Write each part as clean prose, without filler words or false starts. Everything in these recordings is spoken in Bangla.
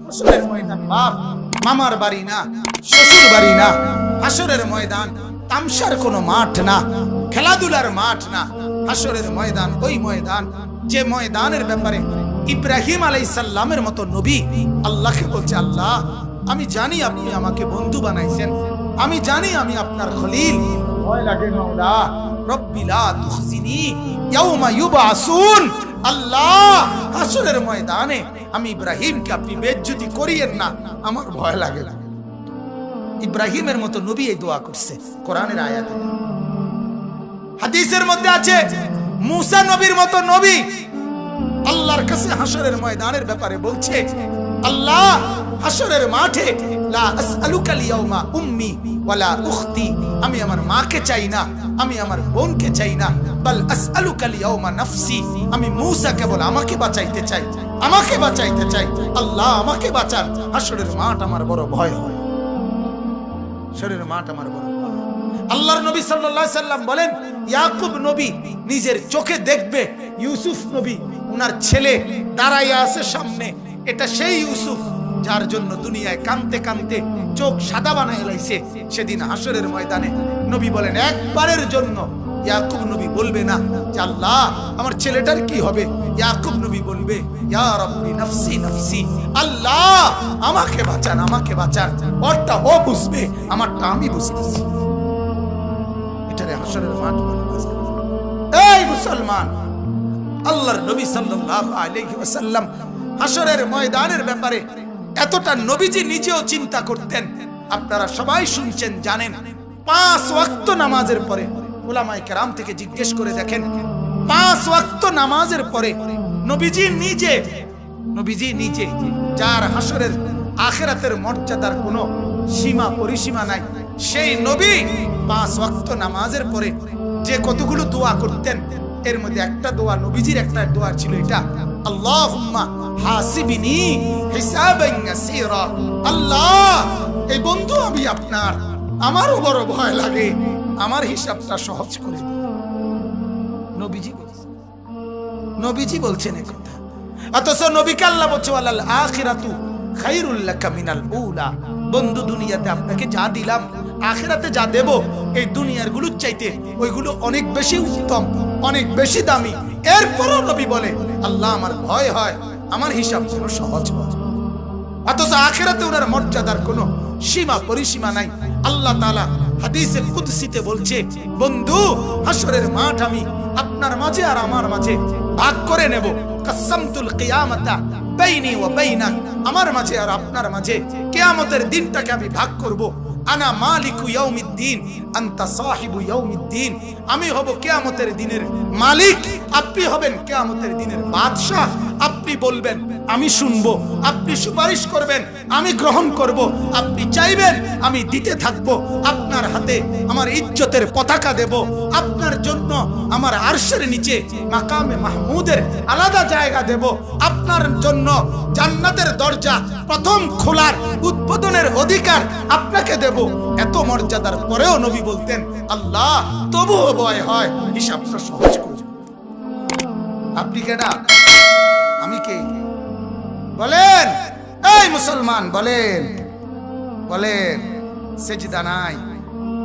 হাসরের ময়দান বাপ মামার বাড়ি না, শ্বশুর বাড়ি না। হাসরের ময়দান তামসার কোনো মাঠ না, খেলাধুলার মাঠ না। হাসরের ময়দান ওই ময়দান যে ময়দানের ব্যাপারে ইব্রাহিম আলাইহিস সালামের মতো নবী আল্লাহকে বলছে, আল্লাহ আমি জানি আপনি আমাকে বন্ধু বানাইছেন, আমি জানি আমি আপনার খলিল। ভয় লাগে মাওলা, রব্বি লা তুখজিনি ইয়াউমা ইউবাসুন। আল্লাহ হাসরের ময়দানে আমি ইব্রাহিমকে আপনি বেইজ্জতি করিয়েন না, আমার ভয় লাগে। ইব্রাহিমের মতো নবী এই দোয়া করছে কোরআনের আয়াতে। হাদিসের মধ্যে আছে মুসা নবীর মতো নবী আল্লাহর কাছে হাসরের ময়দানের ব্যাপারে বলছে, আল্লাহ হাসরের মাঠে লা আসআলুকা লিয়াউমা উম্মি ওয়ালা উখতি, আমি আমার মাকে চাই না, আমি আমার বোনকে চাই না, বাল আসআলুকা লিয়াউমা নাফসি, আমি মুসা কেবল আমাকে বাঁচাইতে চাই, আমাকে বাঁচাইতে চাই। আল্লাহ আমাকে বাঁচান, হাসরের মাঠ আমার বড় ভয় হয়, হাসরের মাঠ আমার বড় ভয়। আল্লাহর নবী সাল্লাল্লাহু আলাইহি সাল্লাম বলেন, ইয়াকুব নবী নিজের চোখে দেখবে ইউসুফ নবী ওনার ছেলে দাঁড়াইয়া আছে সামনে, এটা সেই ইউসুফ যার জন্য দুনিয়ায় কাঁদতে কাঁদতে চোখ সাদা বানায় লাইছে। সেদিন হাসরের ময়দানে নবী বলেন, একবারের জন্য ইয়াকুব নবী বলবে না যে আল্লাহ আমার ছেলেটার কি হবে, ইয়াকুব নবী বলবে, ইয়া রাব্বি নাফসি নাফসি, আল্লাহ আমাকে বাঁচান, আমাকে বাঁচান। ওরটা ও বুঝবে, আমারটা আমি বুঝতেছি। এটারে হাসরের মাঠ বলে। এই মুসলমান, আল্লাহর নবী সাল্লাল্লাহু আলাইহি ওয়াসাল্লাম হাসরের ময়দানের ব্যাপারে এতটা নবীজি নিজেও চিন্তা করতেন। আপনারা সবাই শুনছেন, জানেন, 5 ওয়াক্ত নামাজের পরে উলামায়ে কেরাম থেকে জিজ্ঞেস করে দেখেন, 5 ওয়াক্ত নামাজের পরে নবীজি নিজে যার হাসরের আখিরাতের মর্যাদার কোনো সীমা পরিসীমা নাই, সেই নবী 5 ওয়াক্ত নামাজের পরে যে কতগুলো দোয়া করতেন, এর মধ্যে একটা দোয়া নবীজির একটা দোয়া ছিল এটা, আল্লাহুম্মা হাসিবিনি হিসাবান ইয়াসীরা। আল্লাহ এই বন্ধু আমি আপনার, আমারও বড় ভয় লাগে, আমার হিসাবটা সহজ করে দিন। নবীজি বলছেন এই কথা, অথচ নবীকে আল্লাহ বলছে ওয়ালাল আখিরাতু খায়রুল লাকা মিনাল উলা। বন্ধু দুনিয়াতে আপনাকে যা দিলাম, আখিরাতে যা দেব, এই দুনিয়ার গুলোর চাইতে ওইগুলো অনেক বেশি উত্তম, অনেক বেশি দামি। এরপরও নবী বলে, আল্লাহ আমার ভয় হয় আমার হিসাব যেন সহজ হয়। অথচ আখিরাতে ওনার মর্যাদার কোনো সীমা পরিসীমা নাই। আল্লাহ তাআলা হাদিসে কুদসিতে বলছে, বন্ধু হাসরের মাঠ আমি আপনার মাঝে আর আমার মাঝে ভাগ করে নেব। কাসামতুল কিয়ামাতা বাইনি ওয়া বাইনাক, আমার মাঝে আর আপনার মাঝে কিয়ামতের দিনটাকে আমি ভাগ করব। আনা মালিকু ইয়াউমিদ্দিন আনতা সাহিবু ইয়াউমিদ্দিন, আমি হব কিয়ামতের দিনের মালিক, আপনি হবেন কিয়ামতের দিনের বাদশা। আপনি বলবেন আমি শুনবো, আপনি সুপারিশ করবেন আমি গ্রহণ করব, আপনি চাইবেন আমি দিতে থাকবো। আপনার হাতে আমার ইজ্জতের পতাকা দেব, আপনার জন্য আমার আরশের নিচে মাকামে মাহমুদের আলাদা জায়গা দেব, আপনার জন্য জান্নাতের দরজা প্রথম খোলার উদ্বোধনের অধিকার আপনাকে দেব। এত মর্যাদার পরেও নবী বলতেন, আল্লাহ তবুও ভয় হয় হিসাবটা সহজ করে। আপনি কেডা, আমি কে? বলেন এই মুসলমান, বলেন বলেন। সেজদা নাই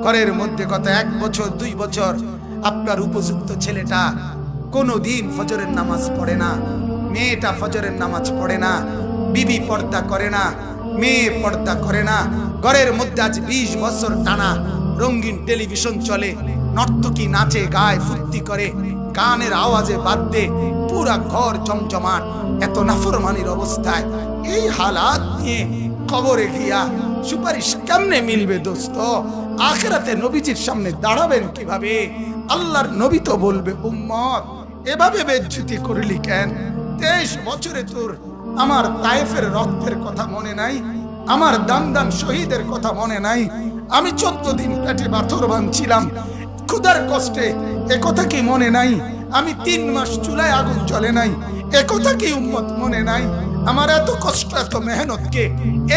ঘরের মধ্যে, কত 1 বছর 2 বছর আপনার উপযুক্ত ছেলেটা কোনোদিন ফজরের নামাজ পড়ে না, মেয়েটা ফজরের নামাজ পড়ে না, বিবি পর্দা করে না, মেয়ে পর্দা করে না। ঘরের মধ্যে আজ 20 বছর টানা রঙিন টেলিভিশন চলে, নর্তকী নাচে গায় ফুর্তি করে, গানের আওয়াজে বাদ্যে পুরা ঘর জমজমাট। এত নাফরমানির অবস্থায় এই হালাত নিয়ে কবরে গিয়া সুপারিশ কেমনে মিলবে দোস্ত? আখিরাতে নবীজির সামনে দাঁড়াবেন কিভাবে? আল্লাহর নবী তো বলবে, উম্মত এভাবে বেজ্জতি করলি কেন? 23 বছরে তোর আমার তায়েফের রক্তের কথা মনে নাই? আমার দান শহীদের কথা মনে নাই? আমি 14 দিন পেটে পাথর বাঁধছিলাম ক্ষুধার কষ্টে, এ কথা কি মনে নাই? আমি 3 মাস চুলায় আগুন জ্বলে নাই, এ কথা কি উম্মত মনে নাই? আমার এত কষ্ট এত মেহনতকে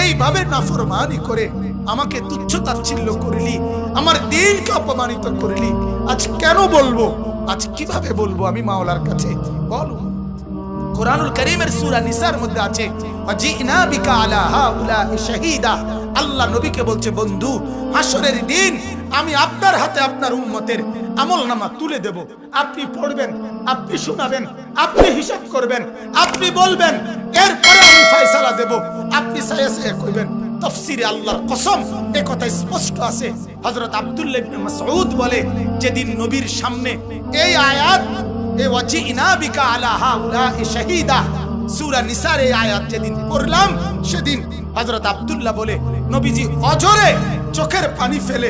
এইভাবে নাফরমানি করে আমাকে তুচ্ছ তাচ্ছিল্য করলি, আমার দিনকে অপমানিত করলি। আজ কেন বলবো? আজ কিভাবে বলবো আমি মাওলার কাছে? বলো কুরআনুল কারীমের সূরা নিসার মধ্যে আছে ওয়াজিনা বিকা আলা হাউলাই শাহীদা। আল্লাহ নবীকে বলছে, বন্ধু হাসরের দিন আমি আপনার হাতে আপনার উম্মতের আমলনামা তুলে দেব। আপনি পড়বেন, আপনি শোনাবেন, আপনি হিসাব করবেন, আপনি বলবেন, এরপরে আমি ফয়সালা দেব। আপনি সায়া সায়া কইবেন। তাফসীরে আল্লাহর কসম এই কথা স্পষ্ট আছে। হযরত আব্দুল্লাহ ইবনে মাসউদ বলে, যেদিন নবীর সামনে এই আয়াত এ ওয়াজিনা বিকা আলা হাউলাই শাহীদা সূরা নিসার এই আয়াত যেদিন পড়লাম, সেদিন হযরত আব্দুল্লাহ বলে, নবীজি অজরে চোখের পানি ফেলে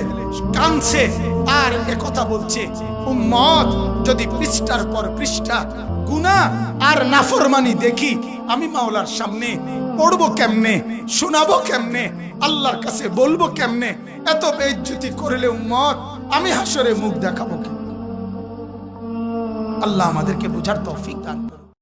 কাঁদছে আর এ কথা বলছে, উম্মত যদি পৃষ্ঠার পর পৃষ্ঠা গুনাহ আর নাফরমানি দেখি, আমি মাওলার সামনে পড়বো কেমনে, শোনাবো কেমনে, আল্লাহর কাছে বলবো কেমনে? এত বেইজ্জতি করলে উম্মত আমি হাসরে মুখ দেখাবো কি? আল্লাহ আমাদেরকে বুঝার তৌফিক দান করুন।